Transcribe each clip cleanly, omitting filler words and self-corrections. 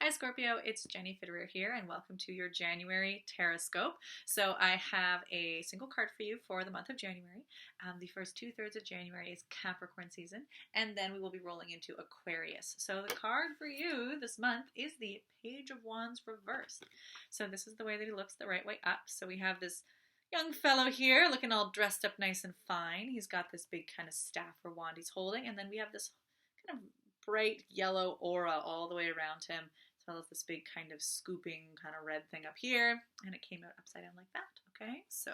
Hi Scorpio, it's Jenny Fitterer here and welcome to your January Tarotscope. So I have a single card for you for the month of January. The first 2/3 of January is Capricorn season and then we will be rolling into Aquarius. So the card for you this month is the Page of Wands reversed. So this is the way that he looks, the right way up. So we have this young fellow here looking all dressed up nice and fine. He's got this big kind of staff or wand he's holding, and then we have this kind of bright yellow aura all the way around him, as well as this big kind of scooping kind of red thing up here, and it came out upside down like that. Okay, so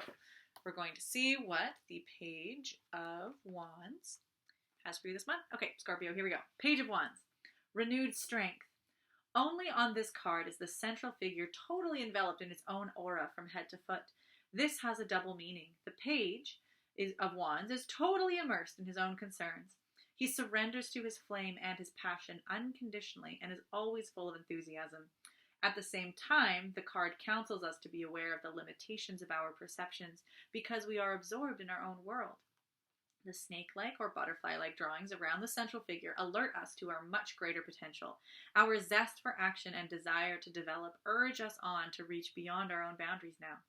we're going to see what the Page of Wands has for you this month. Okay, Scorpio, here we go. Page of Wands, renewed strength. Only on this card is the central figure totally enveloped in its own aura from head to foot. This has a double meaning. The Page of Wands is totally immersed in his own concerns. He surrenders to his flame and his passion unconditionally and is always full of enthusiasm. At the same time, the card counsels us to be aware of the limitations of our perceptions because we are absorbed in our own world. The snake-like or butterfly-like drawings around the central figure alert us to our much greater potential. Our zest for action and desire to develop urge us on to reach beyond our own boundaries now.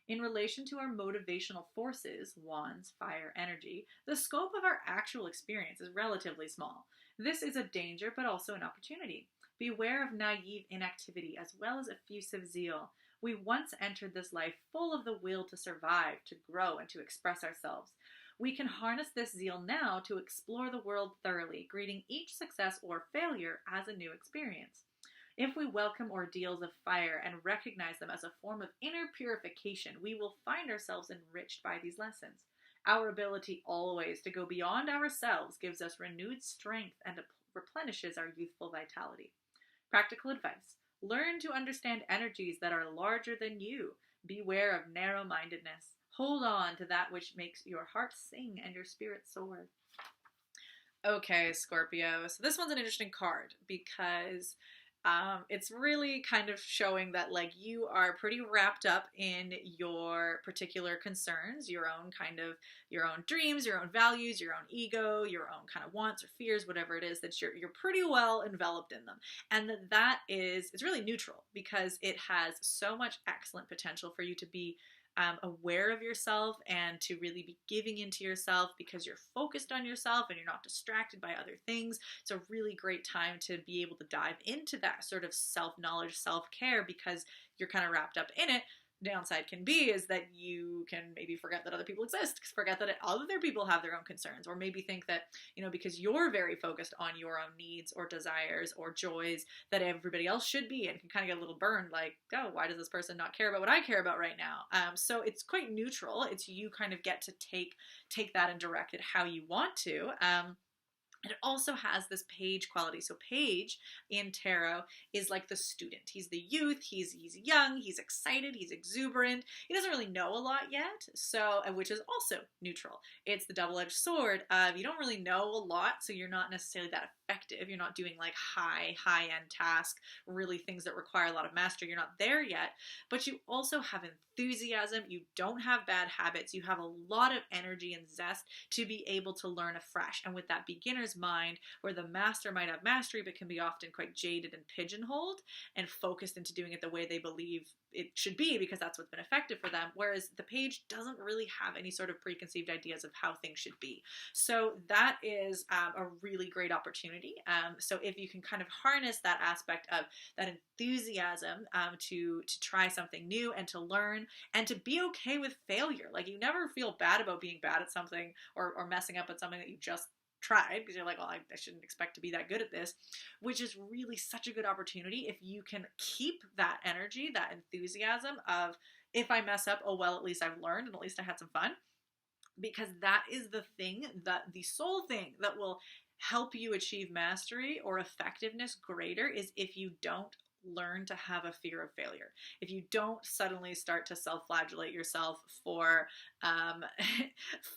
In relation to our motivational forces, wands, fire, energy, the scope of our actual experience is relatively small. This is a danger, but also an opportunity. Beware of naive inactivity as well as effusive zeal. We once entered this life full of the will to survive, to grow, and to express ourselves. We can harness this zeal now to explore the world thoroughly, greeting each success or failure as a new experience. If we welcome ordeals of fire and recognize them as a form of inner purification, we will find ourselves enriched by these lessons. Our ability always to go beyond ourselves gives us renewed strength and replenishes our youthful vitality. Practical advice. Learn to understand energies that are larger than you. Beware of narrow-mindedness. Hold on to that which makes your heart sing and your spirit soar. Okay, Scorpio. So this one's an interesting card because it's really kind of showing that like you are pretty wrapped up in your particular concerns, your own dreams, your own values, your own ego, your own kind of wants or fears, whatever it is, that you're pretty well enveloped in them. And it's really neutral because it has so much excellent potential for you to be aware of yourself and to really be giving into yourself because you're focused on yourself and you're not distracted by other things. It's a really great time to be able to dive into that sort of self-knowledge, self-care because you're kind of wrapped up in it. Downside can be is that you can maybe forget that other people exist, forget that other people have their own concerns, or maybe think that, because you're very focused on your own needs or desires or joys that everybody else should be, and can kind of get a little burned like, oh, why does this person not care about what I care about right now? So it's quite neutral. It's you kind of get to take that and direct it how you want to. It also has this page quality. So page in tarot is like the student. He's the youth. He's young. He's excited. He's exuberant. He doesn't really know a lot yet, which is also neutral. It's the double-edged sword of you don't really know a lot, so you're not necessarily that effective. You're not doing like high-end tasks, really things that require a lot of mastery. You're not there yet, but you also have enthusiasm. You don't have bad habits. You have a lot of energy and zest to be able to learn afresh. And with that beginner's mind, where the master might have mastery but can be often quite jaded and pigeonholed and focused into doing it the way they believe it should be because that's what's been effective for them, whereas the page doesn't really have any sort of preconceived ideas of how things should be. So that is a really great opportunity. So if you can kind of harness that aspect of that enthusiasm to try something new and to learn and to be okay with failure. Like you never feel bad about being bad at something or messing up at something that you just tried because you're like, well, I shouldn't expect to be that good at this, which is really such a good opportunity if you can keep that energy, that enthusiasm of if I mess up, oh well, at least I've learned and at least I had some fun, because that is the sole thing that will help you achieve mastery or effectiveness greater is if you don't learn to have a fear of failure, if you don't suddenly start to self-flagellate yourself for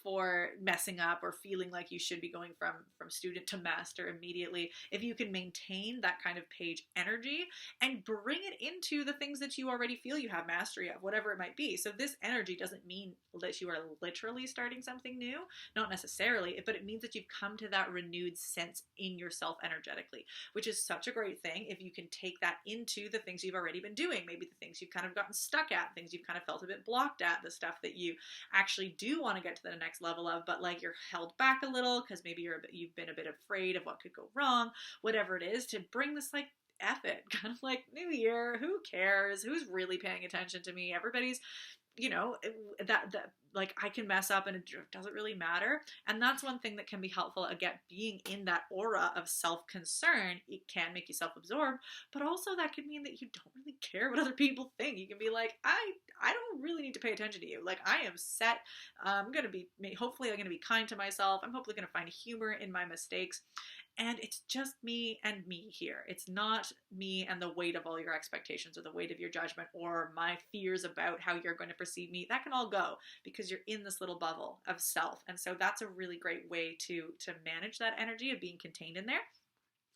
for messing up or feeling like you should be going from student to master immediately, if you can maintain that kind of page energy and bring it into the things that you already feel you have mastery of, whatever it might be. So this energy doesn't mean that you are literally starting something new, not necessarily, but it means that you've come to that renewed sense in yourself energetically, which is such a great thing if you can take that into the things you've already been doing, maybe the things you've kind of gotten stuck at, things you've kind of felt a bit blocked at, the stuff that you actually do want to get to the next level of, but like you're held back a little because maybe you've been a bit afraid of what could go wrong, whatever it is, to bring this like F it, kind of like new year, who cares, who's really paying attention to me, everybody's, you know, that like I can mess up and it doesn't really matter. And that's one thing that can be helpful. Again, being in that aura of self-concern, it can make you self-absorbed, but also that could mean that you don't really care what other people think. You can be like, I don't really need to pay attention to you. Like I am set. Hopefully I'm going to be kind to myself. I'm hopefully going to find humor in my mistakes. And it's just me and me here. It's not me and the weight of all your expectations or the weight of your judgment or my fears about how you're going to perceive me. That can all go because you're in this little bubble of self. And so that's a really great way to manage that energy of being contained in there.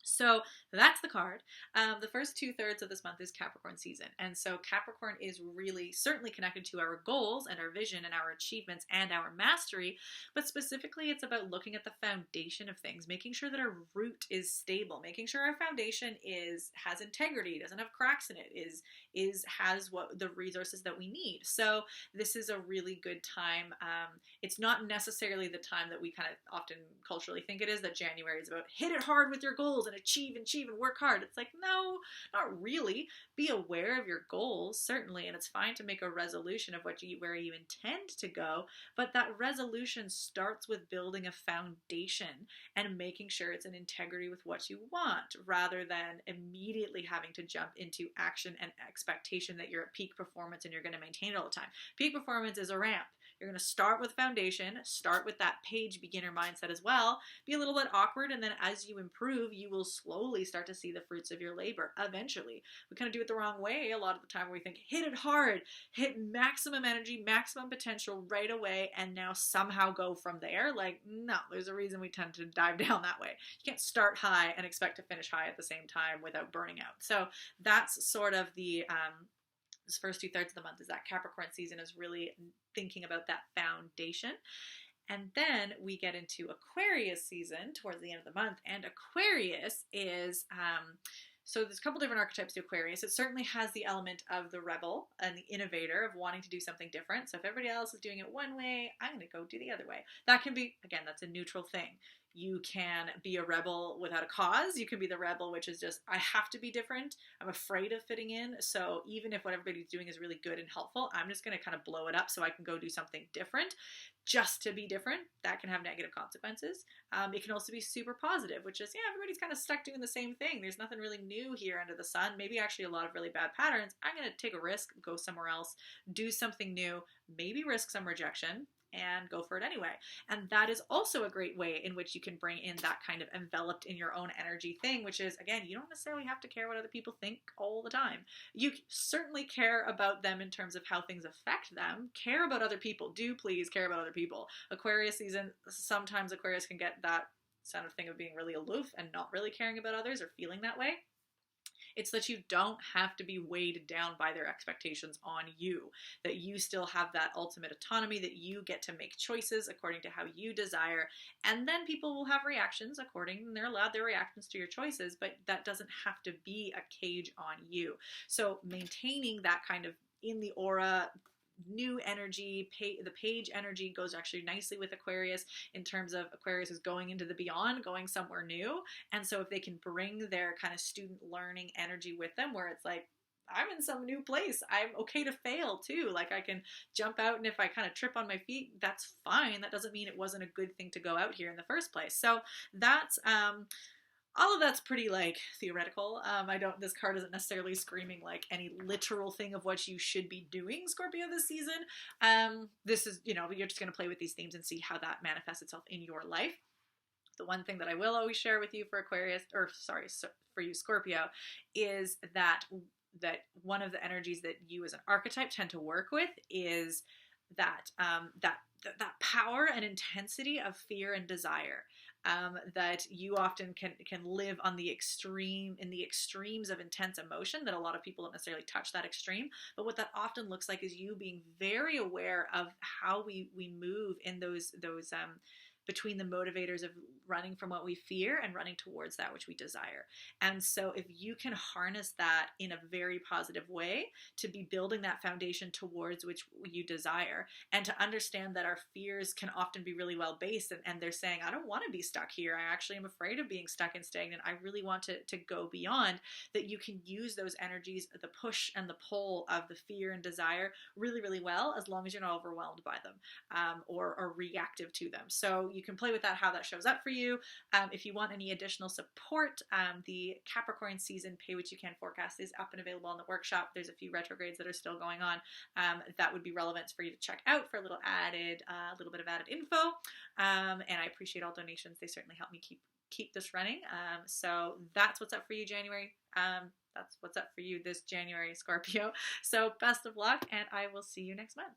So that's the card. The first 2/3 of this month is Capricorn season. And so Capricorn is really certainly connected to our goals and our vision and our achievements and our mastery. But specifically, it's about looking at the foundation of things, making sure that our root is stable, making sure our foundation has integrity, doesn't have cracks in it, has what the resources that we need. So this is a really good time. It's not necessarily the time that we kind of often culturally think it is, that January is about hit it hard with your goals and achieve and work hard. It's like, no, not really. Be aware of your goals, certainly, and it's fine to make a resolution of where you intend to go, but that resolution starts with building a foundation and making sure it's in integrity with what you want, rather than immediately having to jump into action and expectation that you're at peak performance and you're going to maintain it all the time. Peak performance is a ramp. You're going to start with foundation, start with that page beginner mindset as well, be a little bit awkward, and then as you improve, you will slowly start to see the fruits of your labor eventually. We kind of do it the wrong way a lot of the time, where we think, hit it hard, hit maximum energy, maximum potential right away, and now somehow go from there. Like, no, there's a reason we tend to dive down that way. You can't start high and expect to finish high at the same time without burning out. So that's sort of the this first 2/3 of the month is that Capricorn season is really thinking about that foundation. And then we get into Aquarius season towards the end of the month. And Aquarius is, so there's a couple different archetypes to Aquarius. It certainly has the element of the rebel and the innovator of wanting to do something different. So if everybody else is doing it one way, I'm going to go do the other way. That can be, again, that's a neutral thing. You can be a rebel without a cause. You can be the rebel, which is just, I have to be different. I'm afraid of fitting in. So even if what everybody's doing is really good and helpful, I'm just going to kind of blow it up so I can go do something different just to be different. That can have negative consequences. It can also be super positive, which is, yeah, everybody's kind of stuck doing the same thing. There's nothing really new here under the sun. Maybe actually a lot of really bad patterns. I'm going to take a risk, go somewhere else, do something new, maybe risk some rejection, and go for it anyway. And that is also a great way in which you can bring in that kind of enveloped in your own energy thing, which is, again, you don't necessarily have to care what other people think all the time. You certainly care about them in terms of how things affect them. Care about other people. Do please care about other people. Aquarius season, sometimes Aquarius can get that sort of thing of being really aloof and not really caring about others or feeling that way. It's that you don't have to be weighed down by their expectations on you, that you still have that ultimate autonomy, that you get to make choices according to how you desire, and then people will have reactions according, and they're allowed their reactions to your choices, but that doesn't have to be a cage on you. So maintaining that kind of in the aura, new energy, the page energy goes actually nicely with Aquarius in terms of Aquarius is going into the beyond, going somewhere new. And so if they can bring their kind of student learning energy with them, where it's like, I'm in some new place, I'm okay to fail too. Like I can jump out, and if I kind of trip on my feet, that's fine. That doesn't mean it wasn't a good thing to go out here in the first place. So that's, all of that's pretty like theoretical. This card isn't necessarily screaming like any literal thing of what you should be doing, Scorpio, this season. This is, you're just going to play with these themes and see how that manifests itself in your life. The one thing that I will always share with you for Aquarius, or sorry, for you Scorpio, is that one of the energies that you as an archetype tend to work with is that that power and intensity of fear and desire. That you often can live on the extreme, in the extremes of intense emotion, that a lot of people don't necessarily touch that extreme. But what that often looks like is you being very aware of how we move in those between the motivators of running from what we fear and running towards that which we desire. And so if you can harness that in a very positive way to be building that foundation towards which you desire, and to understand that our fears can often be really well based, and they're saying, I don't want to be stuck here. I actually am afraid of being stuck and stagnant. I really want to go beyond. That you can use those energies, the push and the pull of the fear and desire really, really well, as long as you're not overwhelmed by them or reactive to them. So you can play with that, how that shows up for you. If you want any additional support, the Capricorn season Pay What You Can forecast is up and available on the workshop. There's a few retrogrades that are still going on that would be relevant for you to check out for a little bit of added info. And I appreciate all donations. They certainly help me keep this running. So that's what's up for you, January. That's what's up for you this January, Scorpio. So best of luck, and I will see you next month.